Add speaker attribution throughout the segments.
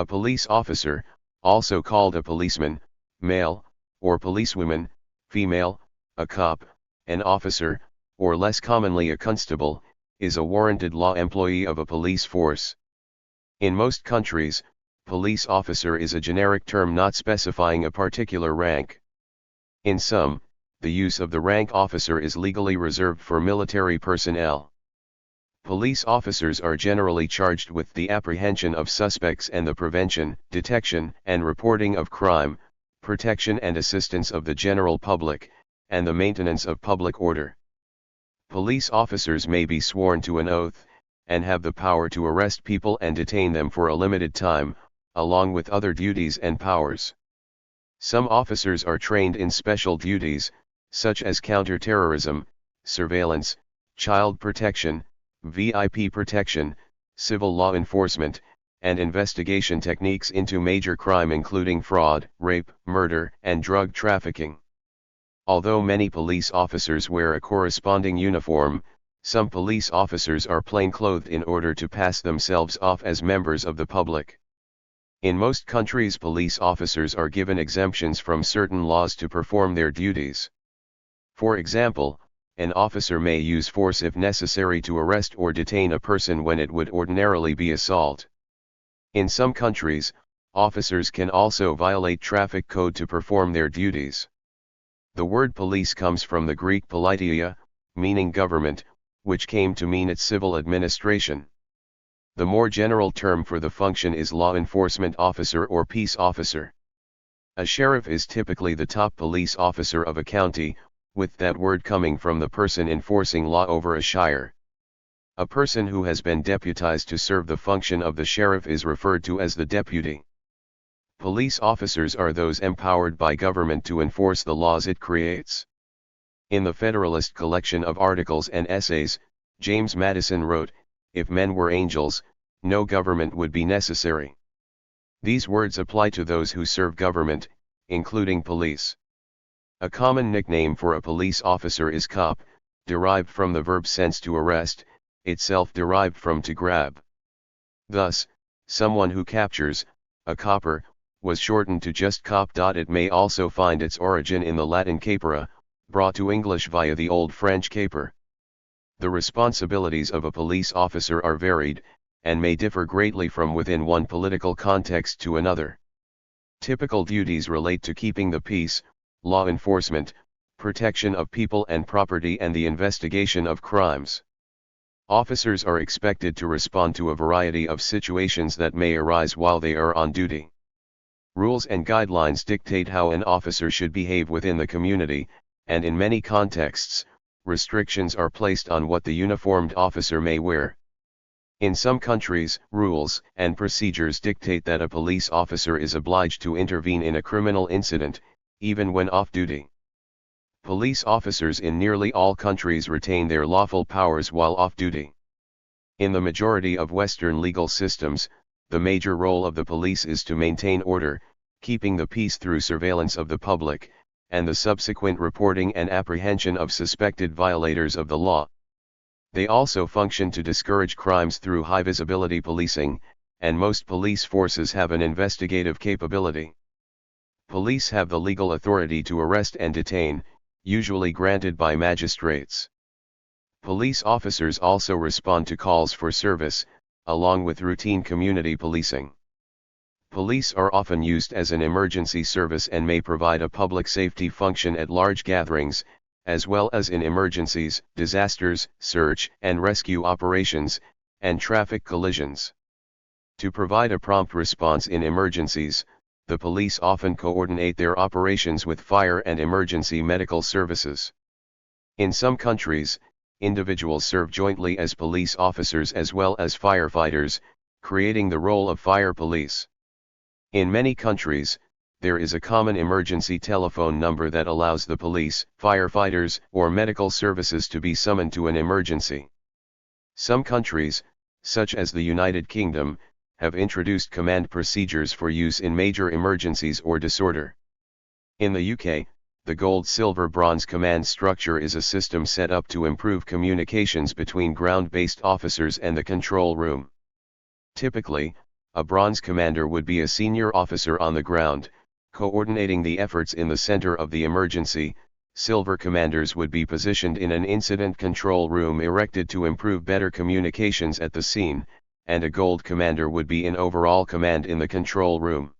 Speaker 1: A police officer, also called a policeman, male, or policewoman, female, a cop, an officer, or less commonly a constable, is a warranted law employee of a police force. In most countries, police officer is a generic term not specifying a particular rank. In some, the use of the rank officer is legally reserved for military personnel. Police officers are generally charged with the apprehension of suspects and the prevention, detection, and reporting of crime, protection and assistance of the general public, and the maintenance of public order. Police officers may be sworn to an oath, and have the power to arrest people and detain them for a limited time, along with other duties and powers. Some officers are trained in special duties, such as counter-terrorism, surveillance, child protection, VIP protection, civil law enforcement, and investigation techniques into major crime including fraud, rape, murder, and drug trafficking. Although many police officers wear a corresponding uniform, some police officers are plainclothed in order to pass themselves off as members of the public. In most countries, police officers are given exemptions from certain laws to perform their duties. For example, an officer may use force if necessary to arrest or detain a person when it would ordinarily be assault. In some countries, officers can also violate traffic code to perform their duties. The word police comes from the Greek politia, meaning government, which came to mean its civil administration. The more general term for the function is law enforcement officer or peace officer. A sheriff is typically the top police officer of a county, with that word coming from the person enforcing law over a shire. A person who has been deputized to serve the function of the sheriff is referred to as the deputy. Police officers are those empowered by government to enforce the laws it creates. In the Federalist collection of articles and essays, James Madison wrote, "If men were angels, no government would be necessary." These words apply to those who serve government, including police. A common nickname for a police officer is cop, derived from the verb sense to arrest, itself derived from to grab. Thus, someone who captures, a copper, was shortened to just cop. It may also find its origin in the Latin capere, brought to English via the Old French caper. The responsibilities of a police officer are varied, and may differ greatly from within one political context to another. Typical duties relate to keeping the peace, law enforcement, protection of people and property, and the investigation of crimes. Officers are expected to respond to a variety of situations that may arise while they are on duty. Rules and guidelines dictate how an officer should behave within the community, and in many contexts, restrictions are placed on what the uniformed officer may wear. In some countries, rules and procedures dictate that a police officer is obliged to intervene in a criminal incident, even when off-duty. Police officers in nearly all countries retain their lawful powers while off-duty. In the majority of Western legal systems, the major role of the police is to maintain order, keeping the peace through surveillance of the public, and the subsequent reporting and apprehension of suspected violators of the law. They also function to discourage crimes through high-visibility policing, and most police forces have an investigative capability. Police have the legal authority to arrest and detain, usually granted by magistrates. Police officers also respond to calls for service, along with routine community policing. Police are often used as an emergency service and may provide a public safety function at large gatherings, as well as in emergencies, disasters, search and rescue operations, and traffic collisions. To provide a prompt response in emergencies, the police often coordinate their operations with fire and emergency medical services. In some countries, individuals serve jointly as police officers as well as firefighters, creating the role of fire police. In many countries, there is a common emergency telephone number that allows the police, firefighters, or medical services to be summoned to an emergency. Some countries, such as the United Kingdom, have introduced command procedures for use in major emergencies or disorder. In the UK, the gold-silver-bronze command structure is a system set up to improve communications between ground-based officers and the control room. Typically, A bronze commander would be a senior officer on the ground, coordinating the efforts in the center of the emergency. Silver commanders would be positioned in an incident control room erected to improve better communications at the scene, and a gold commander would be in overall command in the control room.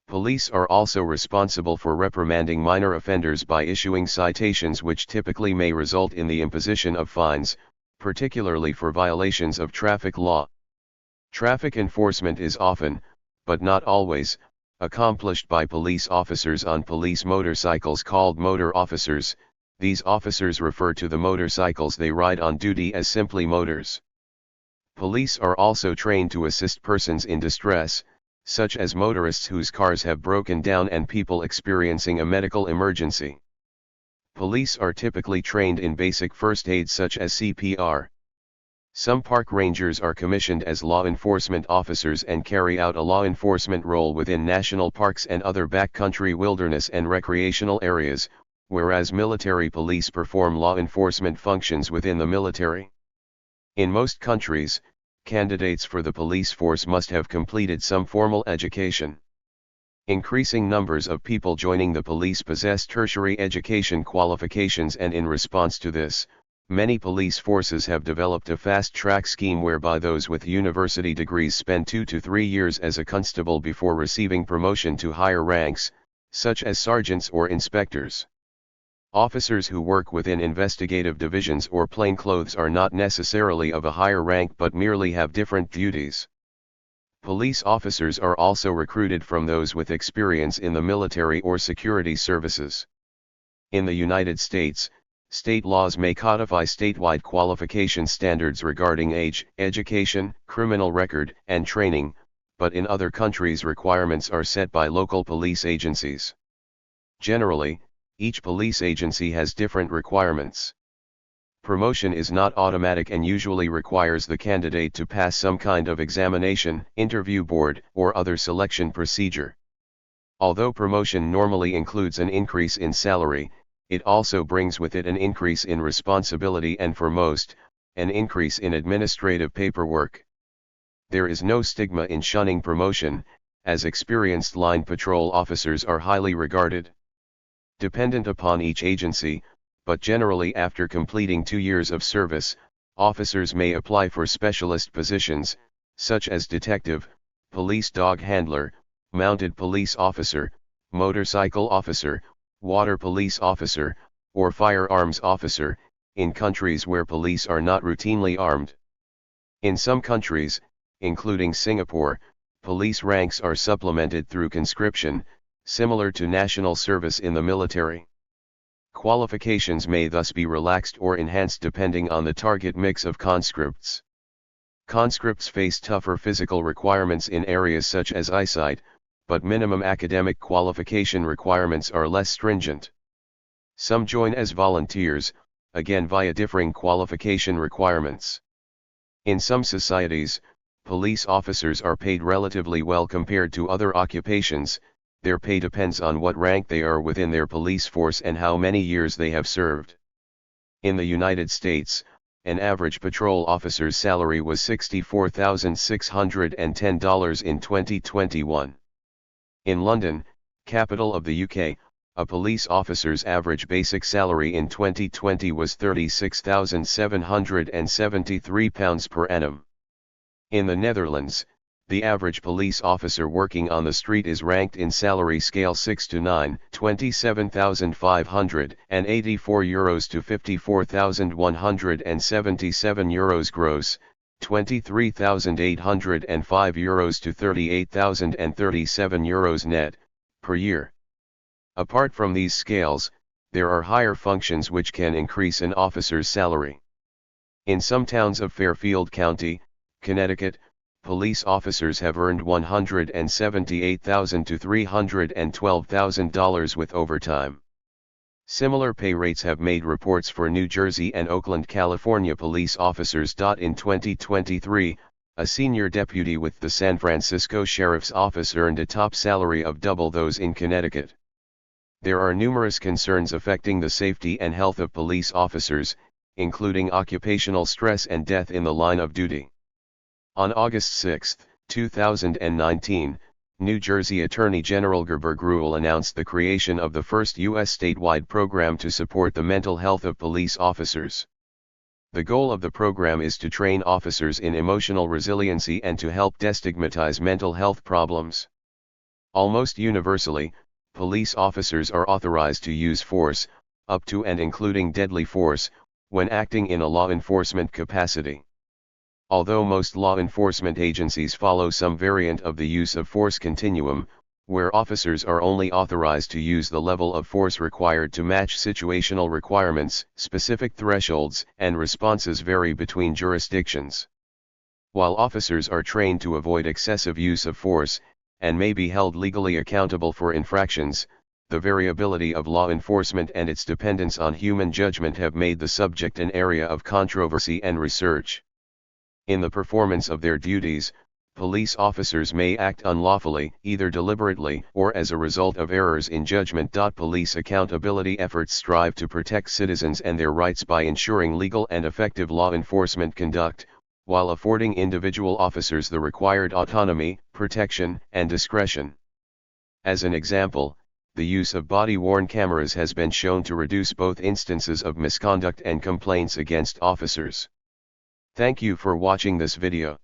Speaker 1: Police are also responsible for reprimanding minor offenders by issuing citations, which typically may result in the imposition of fines, particularly for violations of traffic law. Traffic enforcement is often, but not always, accomplished by police officers on police motorcycles called motor officers. These officers refer to the motorcycles they ride on duty as simply motors. Police are also trained to assist persons in distress, such as motorists whose cars have broken down and people experiencing a medical emergency. Police are typically trained in basic first aid such as CPR. Some park rangers are commissioned as law enforcement officers and carry out a law enforcement role within national parks and other backcountry wilderness and recreational areas, whereas military police perform law enforcement functions within the military. In most countries, candidates for the police force must have completed some formal education. Increasing numbers of people joining the police possess tertiary education qualifications, and in response to this, many police forces have developed a fast-track scheme whereby those with university degrees spend 2 to 3 years as a constable before receiving promotion to higher ranks, such as sergeants or inspectors. Officers who work within investigative divisions or plainclothes are not necessarily of a higher rank but merely have different duties. Police officers are also recruited from those with experience in the military or security services. In the United States, state laws may codify statewide qualification standards regarding age, education, criminal record, and training, but in other countries requirements are set by local police agencies. Generally, each police agency has different requirements. Promotion is not automatic and usually requires the candidate to pass some kind of examination, interview board, or other selection procedure. Although promotion normally includes an increase in salary, it also brings with it an increase in responsibility and, for most, an increase in administrative paperwork. There is no stigma in shunning promotion, as experienced line patrol officers are highly regarded. Dependent upon each agency, but generally after completing 2 years of service, officers may apply for specialist positions, such as detective, police dog handler, mounted police officer, motorcycle officer, water police officer, or firearms officer, in countries where police are not routinely armed. In some countries, including Singapore, police ranks are supplemented through conscription, similar to national service in the military. Qualifications may thus be relaxed or enhanced depending on the target mix of conscripts. Conscripts face tougher physical requirements in areas such as eyesight, but minimum academic qualification requirements are less stringent. Some join as volunteers, again via differing qualification requirements. In some societies, police officers are paid relatively well compared to other occupations. Their pay depends on what rank they are within their police force and how many years they have served. In the United States, an average patrol officer's salary was $64,610 in 2021. In London, capital of the UK, a police officer's average basic salary in 2020 was £36,773 per annum. In the Netherlands, the average police officer working on the street is ranked in salary scale 6 to 9, €27,584 to €54,177 gross, €23,805 to €38,037 net, per year. Apart from these scales, there are higher functions which can increase an officer's salary. In some towns of Fairfield County, Connecticut, police officers have earned $178,000 to $312,000 with overtime. Similar pay rates have made reports for New Jersey and Oakland, California police officers. In 2023, a senior deputy with the San Francisco Sheriff's Office earned a top salary of double those in Connecticut. There are numerous concerns affecting the safety and health of police officers, including occupational stress and death in the line of duty. On August 6, 2019, New Jersey Attorney General Gerber Gruhl announced the creation of the first U.S. statewide program to support the mental health of police officers. The goal of the program is to train officers in emotional resiliency and to help destigmatize mental health problems. Almost universally, police officers are authorized to use force, up to and including deadly force, when acting in a law enforcement capacity. Although most law enforcement agencies follow some variant of the use of force continuum, where officers are only authorized to use the level of force required to match situational requirements, specific thresholds and responses vary between jurisdictions. While officers are trained to avoid excessive use of force, and may be held legally accountable for infractions, the variability of law enforcement and its dependence on human judgment have made the subject an area of controversy and research. In the performance of their duties, police officers may act unlawfully, either deliberately or as a result of errors in judgment. Police accountability efforts strive to protect citizens and their rights by ensuring legal and effective law enforcement conduct, while affording individual officers the required autonomy, protection, and discretion. As an example, the use of body-worn cameras has been shown to reduce both instances of misconduct and complaints against officers. Thank you for watching this video.